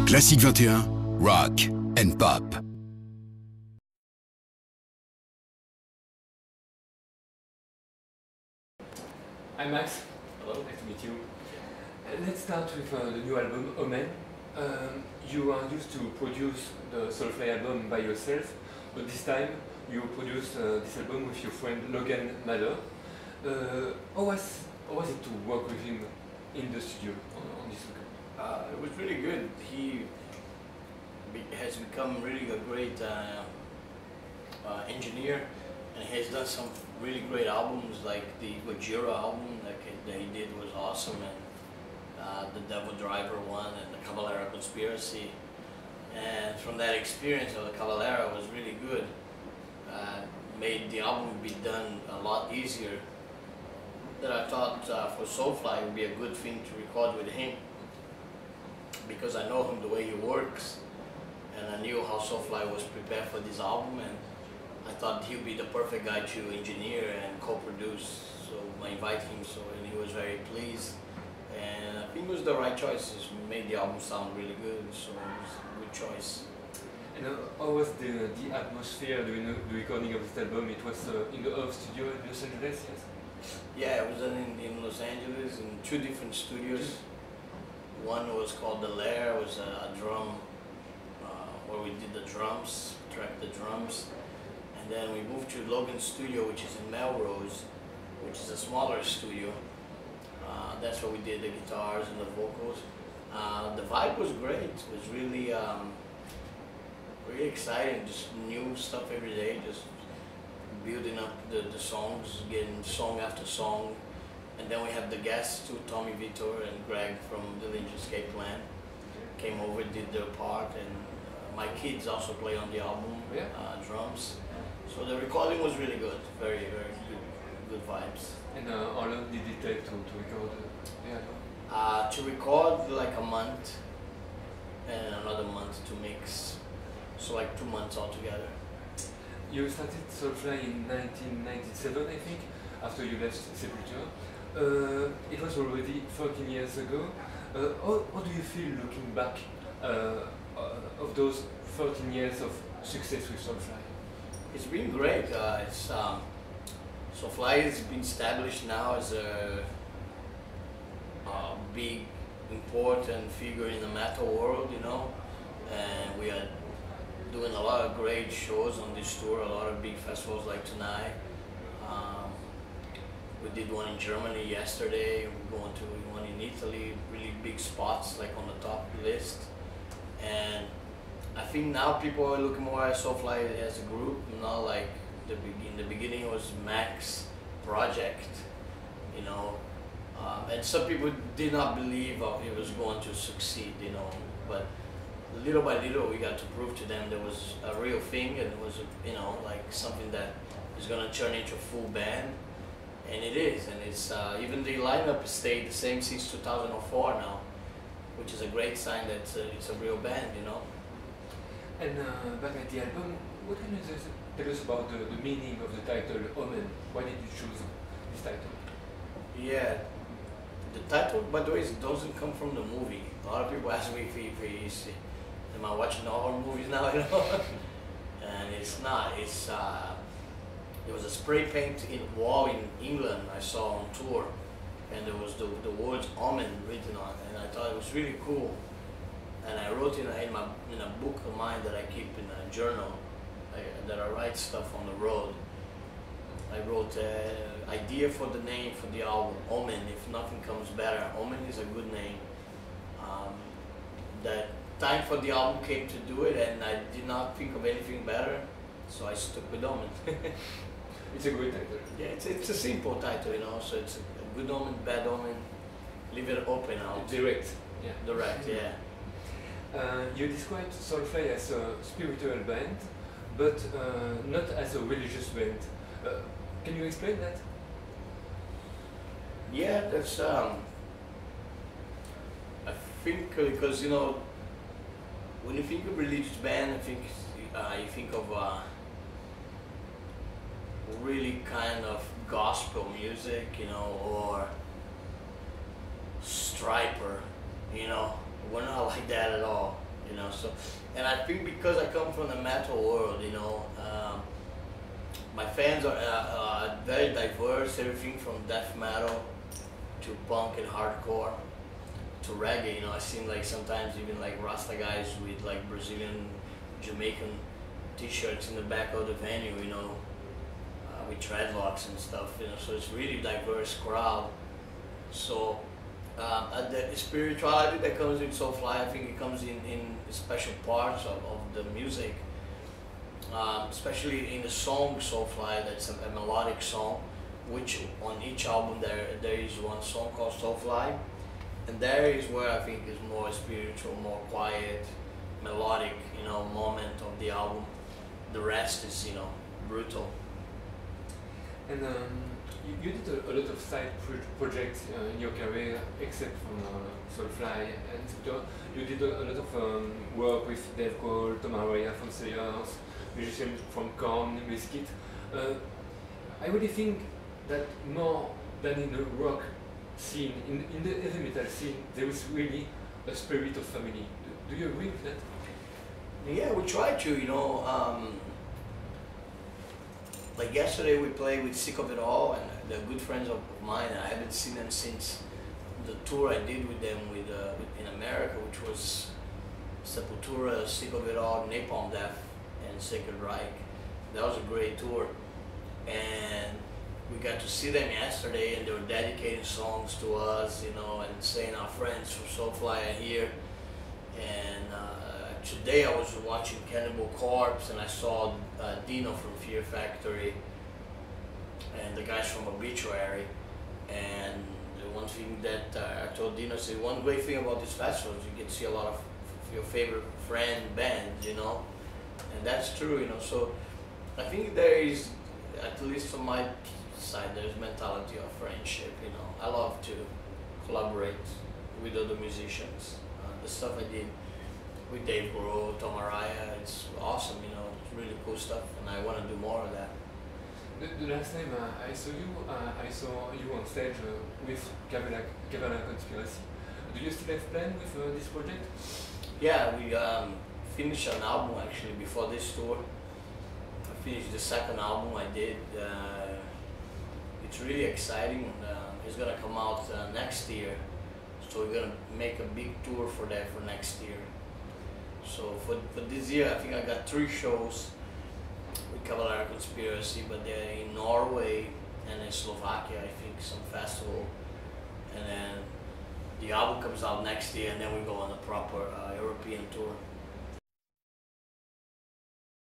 Classique 21, rock and pop. Hi Max. Hello. Nice to meet you. Let's start with the new album, Omen. You are used to produce the Soulfly album by yourself, but this time you produced this album with your friend Logan Mahler. How was it to work with him in the studio on this record? It was really good. He has become really a great engineer, and he has done some really great albums, like the Gojira album that he did was awesome, and the Devil Driver one, and the Cavalera Conspiracy. And from that experience of the Cavalera was really good. Made the album be done a lot easier. That I thought for Soulfly would be a good thing to record with him, because I know him the way he works, and I knew how Soulfly was prepared for this album, and I thought he would be the perfect guy to engineer and co-produce. So I invited him, and he was very pleased, and I think it was the right choice. It made the album sound really good, so it was a good choice. And how was the atmosphere during the recording of this album? It was in the Earth studio in Los Angeles, yes? Yeah, it was done in Los Angeles in 2 different studios. One was called The Lair, it was a drum, where we did the drums, tracked the drums. And then we moved to Logan's studio, which is in Melrose, which is a smaller studio. That's where we did the guitars and the vocals. The vibe was great. It was really, really exciting, just new stuff every day, just building up the songs, getting song after song. And then we have the guests too, Tommy Vitor and Greg from the Lynch Escape Plan came over, did their part, and my kids also play on the album, yeah. Drums. So the recording was really good, very, very good vibes. And how long did it take to record the album? To record like a month, and another month to mix, so like 2 months altogether. You started Soulfly in 1997, I think, after you left Sepultura. It was already 13 years ago. How do you feel looking back of those 13 years of success with Soulfly? It's been great. Soulfly has been established now as a big, important figure in the metal world, you know, and we are doing a lot of great shows on this tour, a lot of big festivals like tonight. We did one in Germany yesterday, we're going to one in Italy, really big spots like on the top list. And I think now people are looking more at Soulfly as a group, not like in the beginning it was Max project, you know. And some people did not believe it was going to succeed, you know, but little by little we got to prove to them there was a real thing, and it was, you know, like something that is going to turn into a full band. And it is, and it's even the lineup stayed the same since 2004 now, which is a great sign that it's a real band, you know. And back at the album, what can you tell us about the meaning of the title Omen? Why did you choose this title? Yeah, the title, by the way, doesn't come from the movie. A lot of people ask me if am I watching horror movies now, you know? And it's not. It was a spray paint wall in England I saw on tour, and there was the words Omen written on it, and I thought it was really cool. And I wrote in a book of mine that I keep in a journal, that I write stuff on the road. I wrote idea for the name for the album, Omen, if nothing comes better. Omen is a good name. That time for the album came to do it, and I did not think of anything better, so I stuck with Omen. It's a great title. Yeah, it's a simple title, you know, so it's a good omen, bad omen, leave it open out. Direct. Yeah. Direct, yeah. You described Soulfly as a spiritual band, but not as a religious band. Can you explain that? Yeah, that's, I think because, you know, when you think of religious band, I think you think of really kind of gospel music, you know, or Striper, you know. We're not like that at all. you know. So, and I think because I come from the metal world, you know, my fans are very diverse, everything from death metal to punk and hardcore to reggae, you know. I seen like sometimes even like Rasta guys with like Brazilian, Jamaican t-shirts in the back of the venue, you know, with dreadlocks and stuff, you know, so it's really diverse crowd. So the spirituality that comes with Soulfly, I think it comes in special parts of the music, especially in the song Soulfly, that's a melodic song, which on each album there is one song called Soulfly, and there is where I think is more spiritual, more quiet, melodic, you know, moment of the album. The rest is, you know, brutal. And you did a lot of side projects in your career, except from Soulfly and Sepultura. You did a lot of work with Dave Grohl, Tom Araya from Slayers, musicians from Korn, Biscuit. I really think that more than in the rock scene, in the heavy metal scene, there is really a spirit of family. Do you agree with that? Yeah, we try to, you know. Like yesterday we played with Sick of It All, and they're good friends of mine. I haven't seen them since the tour I did with them in America, which was Sepultura, Sick of It All, Napalm Death, and Sacred Reich. That was a great tour, and we got to see them yesterday, and they were dedicating songs to us, you know, and saying our friends from Soulfly are here. And today I was watching Cannibal Corpse, and I saw Dino from Fear Factory and the guys from Obituary. And the one thing that I told Dino, I said, one great thing about this festival is you get to see a lot of your favorite friend bands, you know, and that's true, you know. So I think there is, at least on my side, there's mentality of friendship, you know. I love to collaborate with other musicians. The stuff I did with Dave Grohl, Tom Araya, it's awesome, you know, it's really cool stuff, and I want to do more of that. The last time I saw you on stage with Cavalera Conspiracy. Do you still have plans with this project? Yeah, we finished an album actually before this tour. I finished the second album I did. It's really exciting. It's gonna come out next year, so we're gonna make a big tour for that for next year. So for this year, I think I got 3 shows with Cavalera Conspiracy, but they're in Norway and in Slovakia, I think, some festival. And then the album comes out next year, and then we go on a proper European tour.